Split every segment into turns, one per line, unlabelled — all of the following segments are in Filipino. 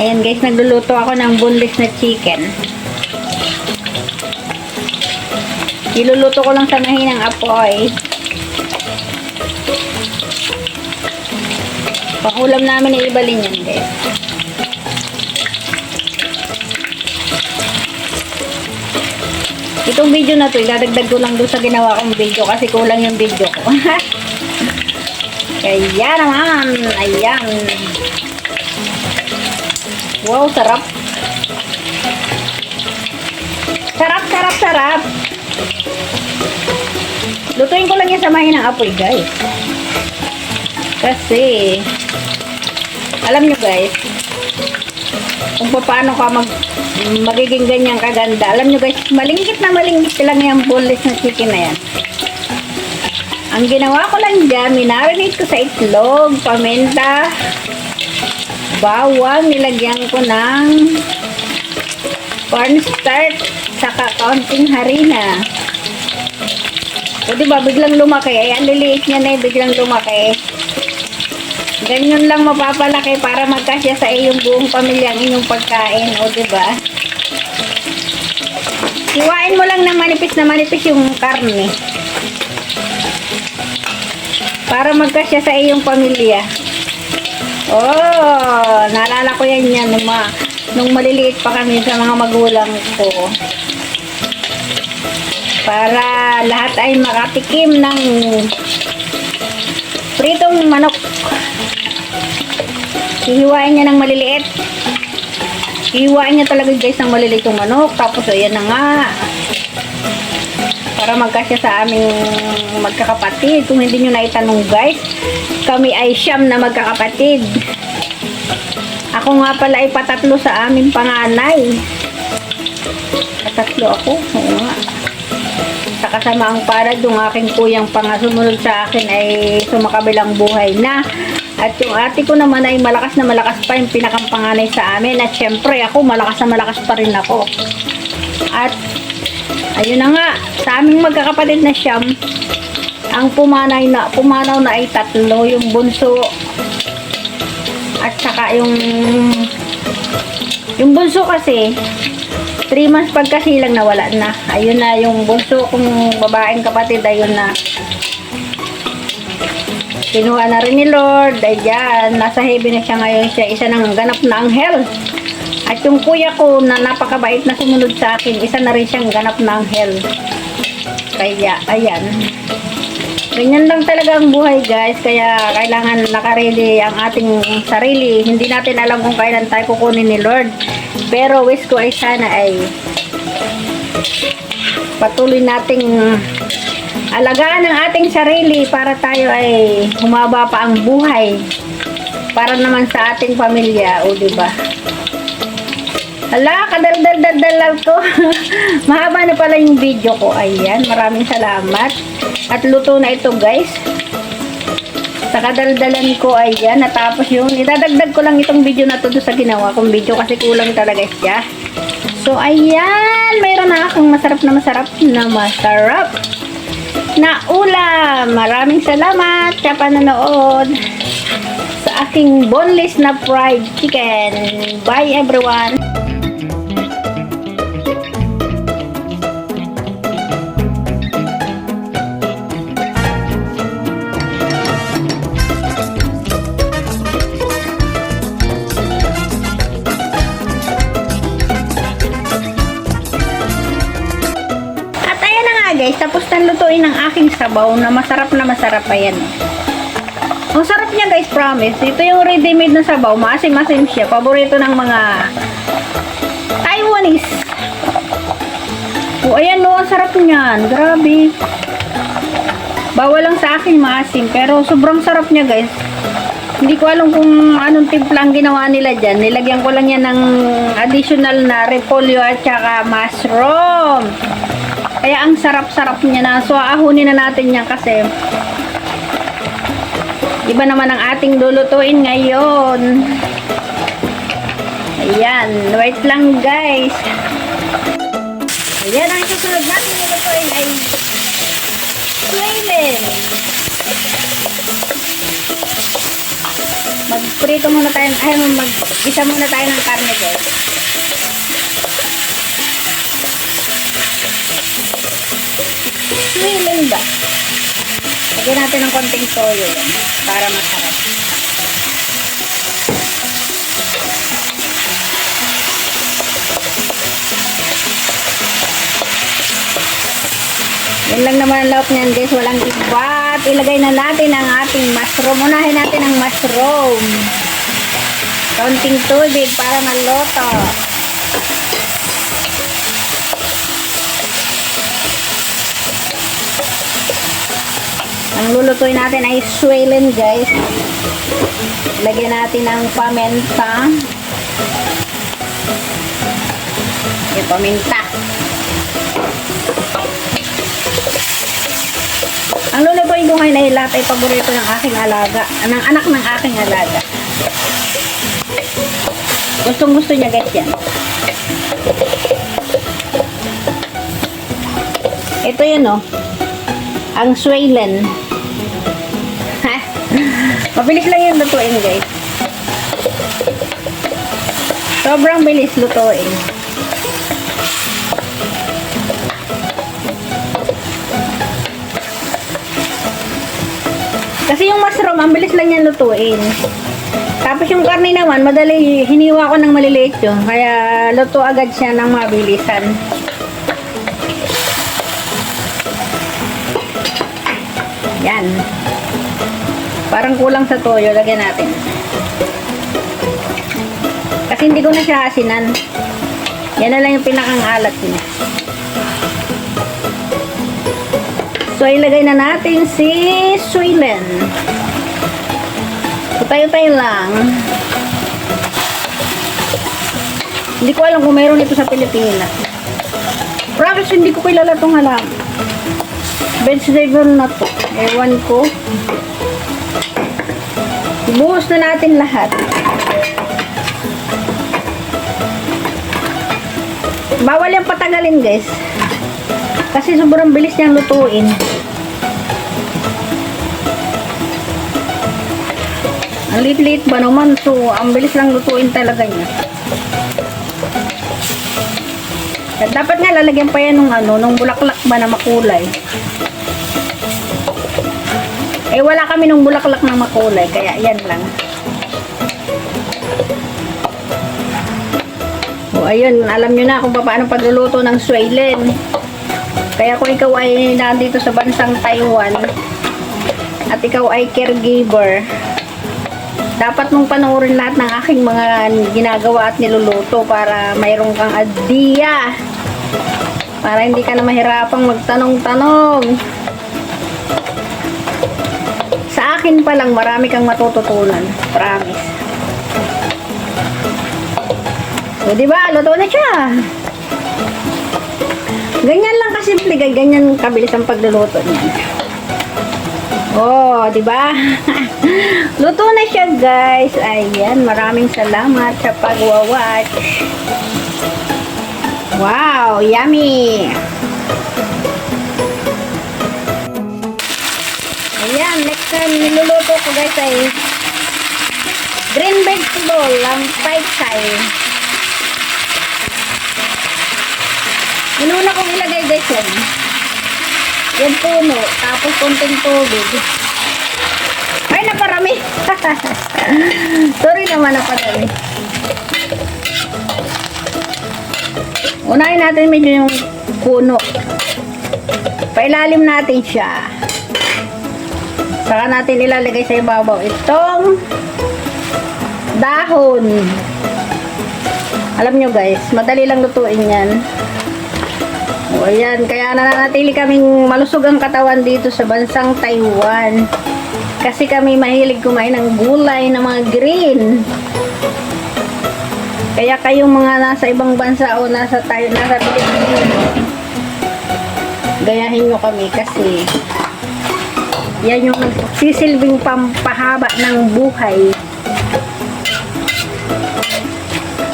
Ayan guys, nagluluto ako ng boneless na chicken. Iluluto ko lang sa mahinang apoy. Pangulam namin ay ibalin yan guys. Itong video na to, idadagdag ko lang doon sa ginawa kong video kasi kulang yung video ko. Kaya naman, ayan. Wow, sarap. Sarap, sarap, sarap. Lutuin ko lang yan sa mahinang apoy, guys. Kasi, alam nyo guys, kung paano ka magiging ganyang kaganda. Alam nyo guys, malingkit lang yung boneless na chicken na yan. Ang ginawa ko lang dyan, minarinate ko sa itlog, paminta, bawang, nilagyan ko ng cornstarch, saka kaunting harina. O diba, biglang lumaki. Ay, ang liliit niya na biglang lumaki. Ganyan lang mapapalaki para magkasya sa iyong buong pamilya ang inyong pagkain. O diba? Iwain mo lang na manipis yung karne. Para magkasya sa iyong pamilya. Oh, naalala ko yan nung maliliit pa kami sa mga magulang ko. Para lahat ay makatikim ng pritong manok. Hihiwain niya ng maliliit. Hihiwain niya talaga guys ng maliliit yung manok. Tapos ayan na nga. Para magkasya sa aming magkakapatid. Kung hindi nyo naitanong guys, kami ay 9 na magkakapatid. Ako nga pala ay patatlo sa aming panganay. Patatlo ako. Oo nga. Sa kasamaang palad, yung aking kuyang pangasumunod sa akin ay sumakabilang buhay na. At yung ate ko naman ay malakas na malakas pa yung pinakampanganay sa amin. At syempre ako, malakas na malakas pa rin ako. At ayun na nga, sa aming magkakapatid na 9, ang pumanaw na ay 3, yung bunso. At saka yung bunso kasi 3 months pagkasilang nawala na. Ayun na yung bunso kong babaeng kapatid, ayun na. Kinuha na rin ni Lord. Ayan, nasa heaven na siya ngayon. Siya isa ng ganap na anghel. At yung kuya ko na napakabait na sumunod sa akin, isa na rin siyang ganap na anghel. Kaya, ayan. Ganyan lang talaga ang buhay guys. Kaya kailangan nakaredy ang ating sarili. Hindi natin alam kung kailan tayo kukunin ni Lord. Pero wish ko ay sana ay patuloy nating alagaan ang ating sarili para tayo ay humaba pa ang buhay. Para naman sa ating pamilya. O diba? Hala, kadaldal ko. Mahaba na pala yung video ko. Ayan, maraming salamat. At luto na ito guys. Sa kadaldalan ko, ayan, natapos yun. Idadagdag ko lang itong video na to sa ginawa kong video kasi kulang talaga siya. So, ayan, mayroon na akong masarap na ulam. Maraming salamat sa panonood sa aking boneless na fried chicken. Bye everyone! Guys, tapos na lutuin ang aking sabaw na masarap pa yan. Ang sarap niya guys, promise. Ito yung ready-made na sabaw. Maasim-asim siya. Paborito ng mga Taiwanese. O, ayan no, ang sarap niyan. Grabe. Bawal lang sa akin maasim. Pero sobrang sarap niya guys. Hindi ko alam kung anong timplang ginawa nila dyan. Nilagyan ko lang yan ng additional na repolyo at saka mushroom. Kaya ang sarap-sarap niya na. So, ahunin na natin yan kasi iba naman ang ating lulutuin ngayon. Ayan. Wait lang guys. Ayan. Ang susunod natin lulutuin ay swimmen. Mag-prito muna tayo, mag-isa muna tayo ng karne, guys. Swilling ba? Lagyan natin ng konting toyo yan para masarap. Yan lang naman ang laot niyan, guys. Walang iba. At ilagay na natin ang ating mushroom. Unahin natin ang mushroom. Konting tubig para maluto. Ang lulutuin natin ay swollen, guys. Lagyan natin ng paminta. Yung paminta. Ang lulutuin ko ngayon ay lahat ay paborito ng aking alaga. Ng anak ng aking alaga. Gustong gusto niya, guys, yan. Ito yun, oh. Ang swollen. Ha? Mabilis lang yung lutuin, guys. Sobrang bilis lutuin. Kasi yung mushroom, ang bilis lang yan lutuin. Tapos yung karne naman, madali, hiniwa ko ng maliliit yun. Kaya luto agad siya ng mabilisan. Yan. Parang kulang sa toyo. Lagyan natin. Kasi hindi ko na siya asinan. Yan na lang yung pinakang alat niya. So, ilagay na natin si swollen. So, tayo-tayo lang. Hindi ko alam kung mayroon ito sa Pilipinas. Promise, hindi ko kilala itong halaman. Vegetable na to. Ewan ko. Ibuhos na natin lahat. Bawal yung patagalin, guys. Kasi sobrang bilis niyang lutuin. Ang liit-liit ba naman? So, ang bilis lang lutuin talaga niya. At dapat nga lalagyan pa yan nung bulaklak ba na makulay. Eh, wala kami nung bulaklak na makulay. Kaya, yan lang. O, ayun. Alam nyo na kung paano pagluluto ng swollen. Kaya kung ikaw ay nandito sa bansang Taiwan at ikaw ay caregiver, dapat mong panoorin lahat ng aking mga ginagawa at niluluto para mayroon kang idea. Para hindi ka na mahirapang magtanong-tanong. Sa akin pa lang, marami kang matututunan. Promise. So, diba? Luto na siya. Ganyan lang kasimple, ganyan kabilis ang pagluluto niya. Oh, diba? Luto na siya, guys. Ayan, maraming salamat sa pagwa-watch. Wow, yummy! Ayan, next time niluluto ko, guys, ay green vegetable, ang paitsay. Inuna kong ilagay, guys, yan. Yan puno, tapos konting tubig. Ay, naparami. Sorry naman, naparami. Unahin natin medyo yung puno. Pailalim natin siya. Saka natin ilalagay sa ibabaw itong dahon. Alam nyo, guys, madali lang lutuin yan. O, ayan. Kaya nananatili kaming malusog ang katawan dito sa bansang Taiwan. Kasi kami mahilig kumain ng gulay na mga green. Kaya kayong mga nasa ibang bansa o nasa Pilipinas, gayahin nyo kami kasi yan yung sisilbing pampahaba ng buhay.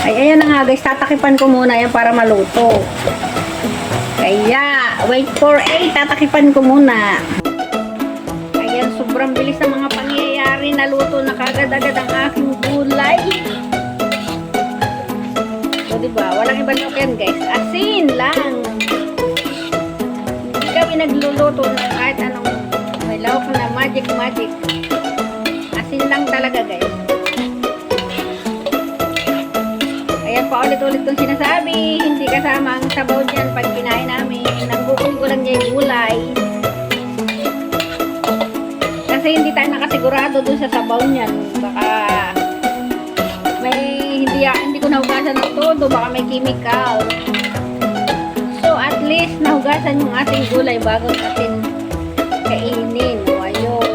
Ay, ayan na nga, guys. Tatakipan ko muna yan para maluto. Kaya, wait for 8. Tatakipan ko muna. Ayan, sobrang bilis ng mga pangyayari. Naluto na kagad-agad ang gulay. O diba, walang ibang look yan guys. Asin lang. Hindi kami nagluluto ng kahit anong may lawak na magic. Asin lang talaga guys. Kaya paulit-ulit kong sinasabi, hindi kasama ang sabaw dyan pag kinain namin. Nanggukunin ko lang niya yung gulay. Kasi hindi tayo nakasigurado dun sa sabaw niyan. Baka hindi ko nahugasan ng todo. Baka may chemical. So at least nahugasan yung ating gulay bago natin kainin. O ayun.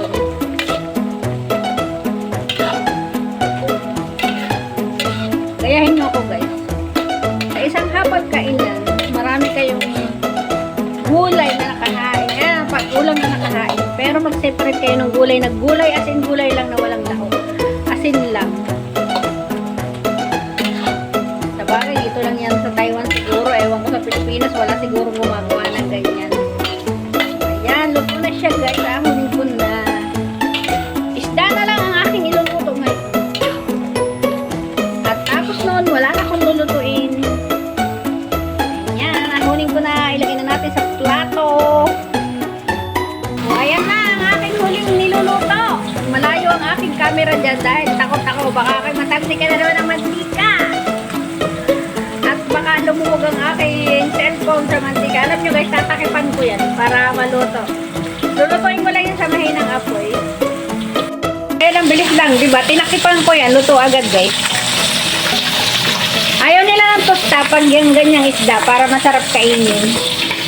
Gayahin nyo ako guys. Sa isang hapag kainan, marami kayong gulay na nakahain. Ulam na nakahain. Pero mag-separate kayo ng gulay na gulay, as in gulay lang na walang dahon. Asin lang. Sabagay, dito lang yan sa Taiwan siguro. Ewan ko sa Pilipinas, wala siguro gumagawa ng ganyan. Ayan, luto na siya guys. Ahunin ko na. Isda na lang ang aking iluluto ngayon. At tapos noon, wala na akong lulutuin. Ayan, ahunin ko na. Ilagay na natin sa plato. Ayan na ang aking huling niluluto. Malayo ang aking camera dyan dahil takot ako. Baka kayo matamsi ka na naman ng mantika. At baka lumuwag ang aking cellphone sa mantika. Alam nyo guys, tatakipan ko yan para maluto. Lulutuin ko lang yan sa mahinang apoy. Kaya lang bilis lang, diba? Tinakipan ko yan, luto agad guys. Ayaw nila ng tosta pag yung ganyang isda para masarap kainin.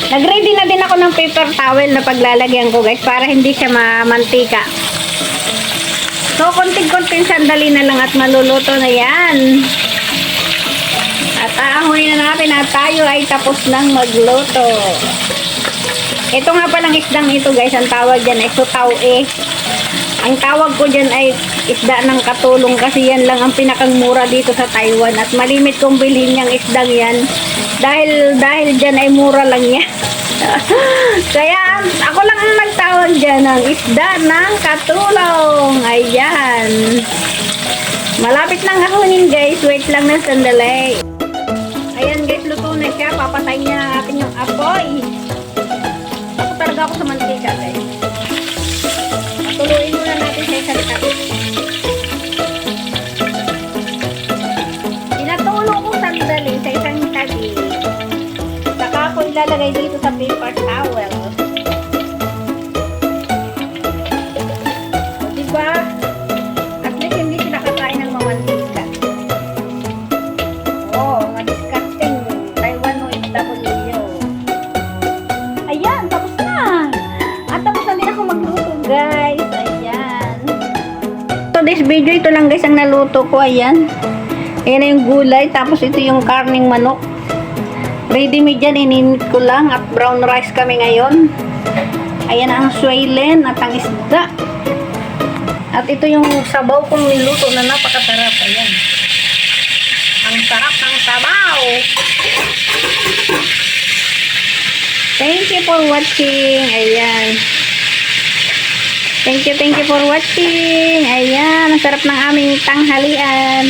Nag-ready na din ako ng paper towel na paglalagyan ko guys para hindi siya mamantika. So, konting-konting sandali na lang at maluluto na yan. At aahunin na natin at tayo ay tapos nang magluto. Ito nga palang isdang ito guys, ang tawag dyan ay sutaw eh. Ang tawag ko dyan ay isda ng katulong kasi yan lang ang pinakang mura dito sa Taiwan. At malimit kong bilhin yung isdang yan. Dahil dyan ay mura lang yan. Kaya ako lang ang nagtawag dyan ng isda ng katulong. Ayan. Malapit lang ahunin guys. Wait lang ng sandali. Ayan guys, luto na siya. Papatayin niya natin yung apoy. Ako talaga ako sa mantika guys. Patuluin muna natin sa isang tabi. Pinatulo ko sandali sa isang tabi. Saka ako ilalagay dito sa paper towel. O diba? At least hindi sila kakain ng mamantika. Oh, ma-disgusting. Taiwan no FW. Ayan, tapos na. At tapos na din ako magluto guys. Ayan. So this video, ito lang guys ang naluto ko. Ayan. Ayan na yung gulay. Tapos ito yung karning manok. Ready made dyan, ininit ko lang at brown rice kami ngayon. Ayan ang swellen at ang isda. At ito yung sabaw kong niluto na napakasarap. Ayan. Ang sarap ng sabaw. Thank you for watching. Ayan. Thank you for watching. Ayan. Ang sarap ng aming tanghalian.